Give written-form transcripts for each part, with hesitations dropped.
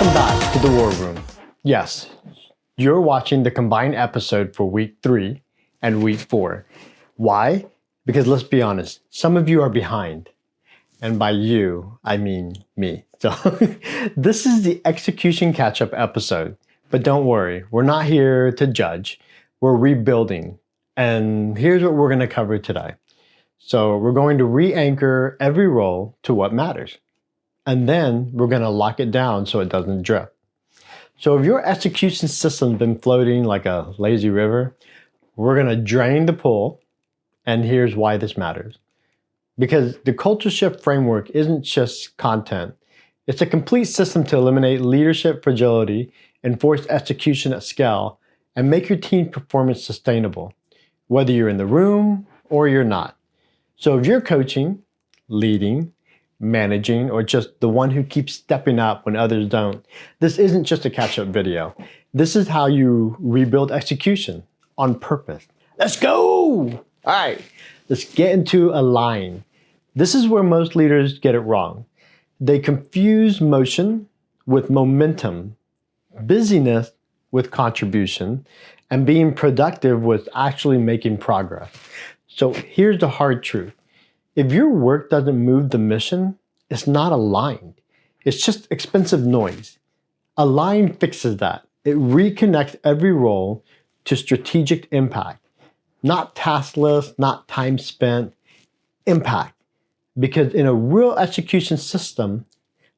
Welcome back to the War Room. Yes, you're watching the combined episode for week 3 and week 4. Why? Because let's be honest, some of you are behind. And by you, I mean me. So this is the execution catch-up episode. But don't worry, we're not here to judge. We're rebuilding. And here's what we're going to cover today. So we're going to re-anchor every role to what matters. And then we're going to lock it down so it doesn't drift. So if your execution system's been floating like a lazy river, we're going to drain the pool. And here's why this matters. Because the culture shift framework isn't just content. It's a complete system to eliminate leadership fragility, enforce execution at scale, and make your team performance sustainable, whether you're in the room or you're not. So if you're coaching, leading, managing, or just the one who keeps stepping up when others don't, this isn't just a catch-up video. This is how you rebuild execution on purpose. Let's go! All right, let's get into align. This is where most leaders get it wrong. They confuse motion with momentum, busyness with contribution, and being productive with actually making progress. So here's the hard truth. If your work doesn't move the mission, it's not aligned. It's just expensive noise. Align fixes that. It reconnects every role to strategic impact. Not task list, not time spent, impact. Because in a real execution system,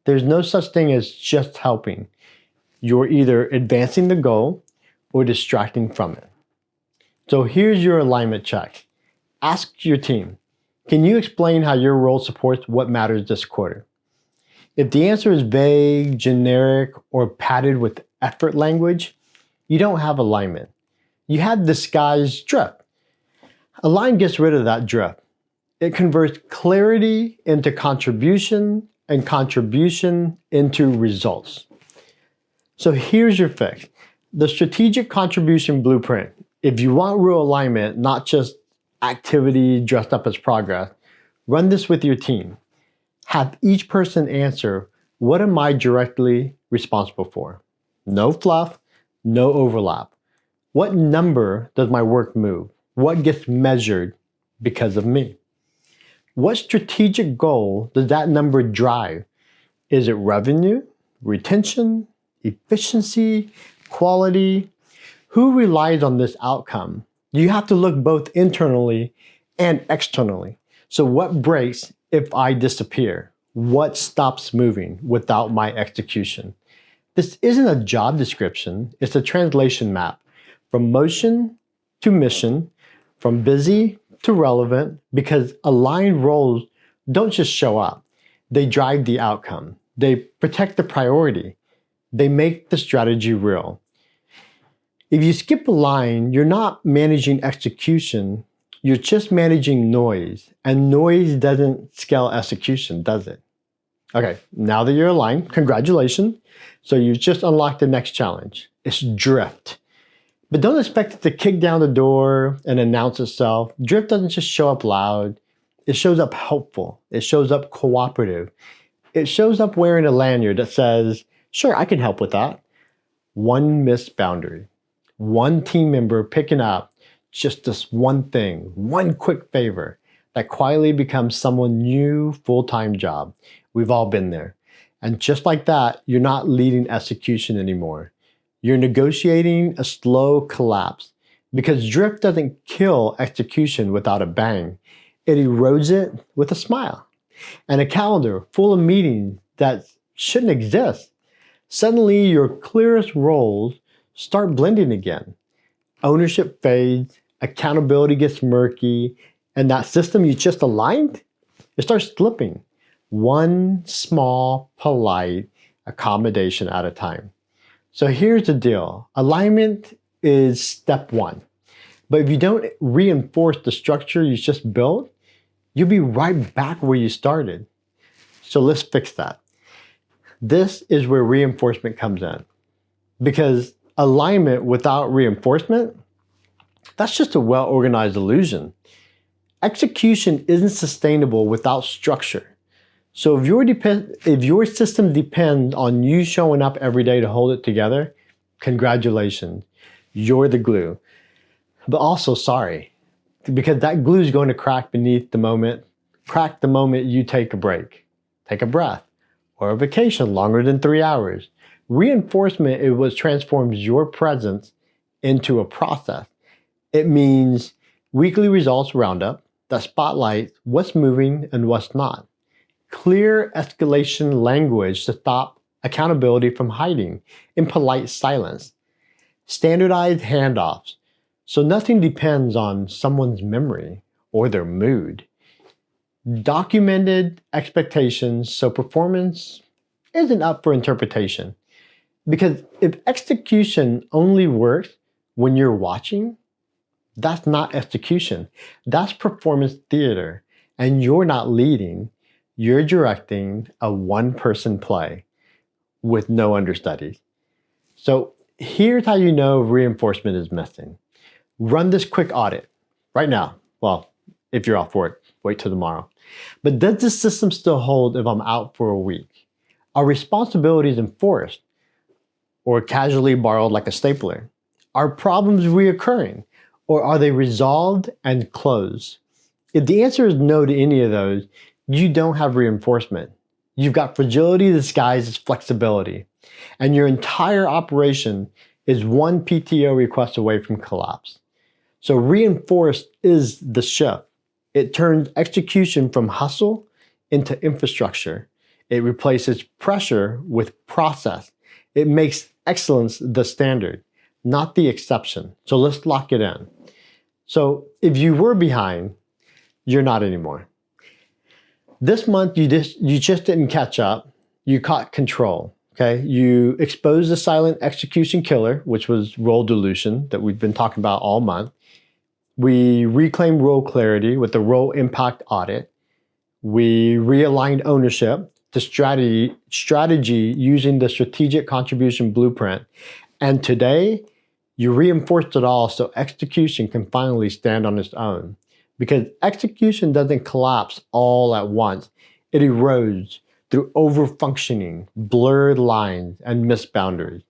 there's no such thing as just helping. You're either advancing the goal or distracting from it. So here's your alignment check. Ask your team, can you explain how your role supports what matters this quarter? If the answer is vague, generic, or padded with effort language, you don't have alignment. You have disguised drift. Align gets rid of that drift. It converts clarity into contribution and contribution into results. So here's your fix. The strategic contribution blueprint. If you want real alignment, not just activity dressed up as progress, run this with your team. Have each person answer, what am I directly responsible for? No fluff, no overlap. What number does my work move? What gets measured because of me? What strategic goal does that number drive? Is it revenue, retention, efficiency, quality? Who relies on this outcome? You have to look both internally and externally. So what breaks if I disappear? What stops moving without my execution? This isn't a job description, it's a translation map from motion to mission, from busy to relevant, because aligned roles don't just show up. They drive the outcome. They protect the priority. They make the strategy real. If you skip a line, you're not managing execution, you're just managing noise. And noise doesn't scale execution, does it? Okay, now that you're aligned, congratulations. So you just unlocked the next challenge. It's drift. But don't expect it to kick down the door and announce itself. Drift doesn't just show up loud. It shows up helpful. It shows up cooperative. It shows up wearing a lanyard that says, sure, I can help with that. One missed boundary. One team member picking up just this one thing, one quick favor that quietly becomes someone's new full-time job. We've all been there. And just like that, you're not leading execution anymore. You're negotiating a slow collapse because drift doesn't kill execution without a bang. It erodes it with a smile. And a calendar full of meetings that shouldn't exist. Suddenly, your clearest roles start blending again. Ownership fades, accountability gets murky, and that system you just aligned, it starts slipping. One small, polite accommodation at a time. So here's the deal. Alignment is step one. But if you don't reinforce the structure you just built, you'll be right back where you started. So let's fix that. This is where reinforcement comes in. Because alignment without reinforcement, that's just a well-organized illusion. Execution isn't sustainable without structure. So if your system depends on you showing up every day to hold it together, congratulations, you're the glue. But also sorry, because that glue is going to crack the moment you take a break, take a breath, or a vacation longer than 3 hours. Reinforcement is what transforms your presence into a process. It means weekly results roundup that spotlights what's moving and what's not. Clear escalation language to stop accountability from hiding in polite silence. Standardized handoffs, so nothing depends on someone's memory or their mood. Documented expectations, so performance isn't up for interpretation. Because if execution only works when you're watching, that's not execution. That's performance theater. And you're not leading, you're directing a one-person play with no understudies. So here's how you know reinforcement is missing. Run this quick audit right now. Well, if you're off work, wait till tomorrow. But does this system still hold if I'm out for a week? Are responsibilities enforced or casually borrowed like a stapler? Are problems reoccurring or are they resolved and closed? If the answer is no to any of those, you don't have reinforcement. You've got fragility disguised as flexibility, and your entire operation is one PTO request away from collapse. So reinforced is the shift. It turns execution from hustle into infrastructure. It replaces pressure with process. It makes excellence the standard, not the exception. So let's lock it in. So if you were behind, you're not anymore. This month, you just didn't catch up. You caught control, okay? You exposed the silent execution killer, which was role dilution that we've been talking about all month. We reclaimed role clarity with the role impact audit. We realigned ownership to strategy using the strategic contribution blueprint. And today, you reinforced it all so execution can finally stand on its own. Because execution doesn't collapse all at once. It erodes through overfunctioning, blurred lines, and missed boundaries.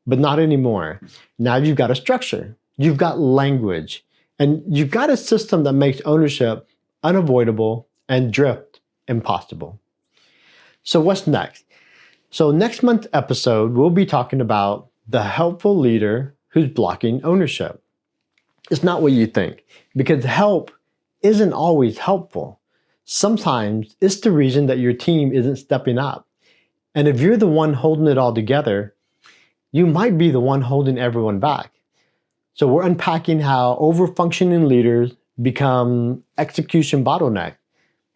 But not anymore. Now you've got a structure, you've got language, and you've got a system that makes ownership unavoidable and drift impossible. So what's next? So next month's episode, we'll be talking about the helpful leader who's blocking ownership. It's not what you think, because help isn't always helpful. Sometimes it's the reason that your team isn't stepping up. And if you're the one holding it all together, you might be the one holding everyone back. So we're unpacking how over-functioning leaders become execution bottleneck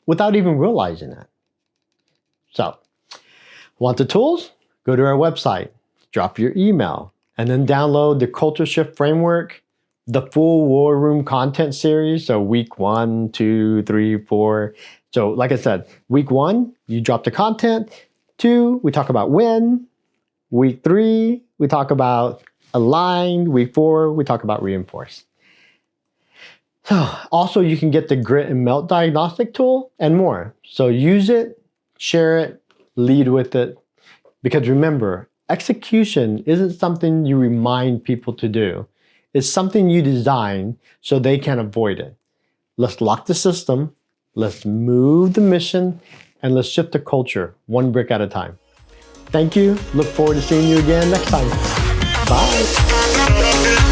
without even realizing it. So, want the tools? Go to our website, drop your email, and then download the Culture Shift Framework, the full War Room content series, so week 1, 2, 3, 4. So like I said, week 1, you drop the content. 2, we talk about when. Week 3, we talk about aligned. Week 4, we talk about reinforce. So also you can get the grit and melt diagnostic tool and more. So use it, share it, lead with it. Because remember, execution isn't something you remind people to do. It's something you design so they can avoid it. Let's lock the system, let's move the mission, and let's shift the culture one brick at a time. Thank you. Look forward to seeing you again next time. Bye.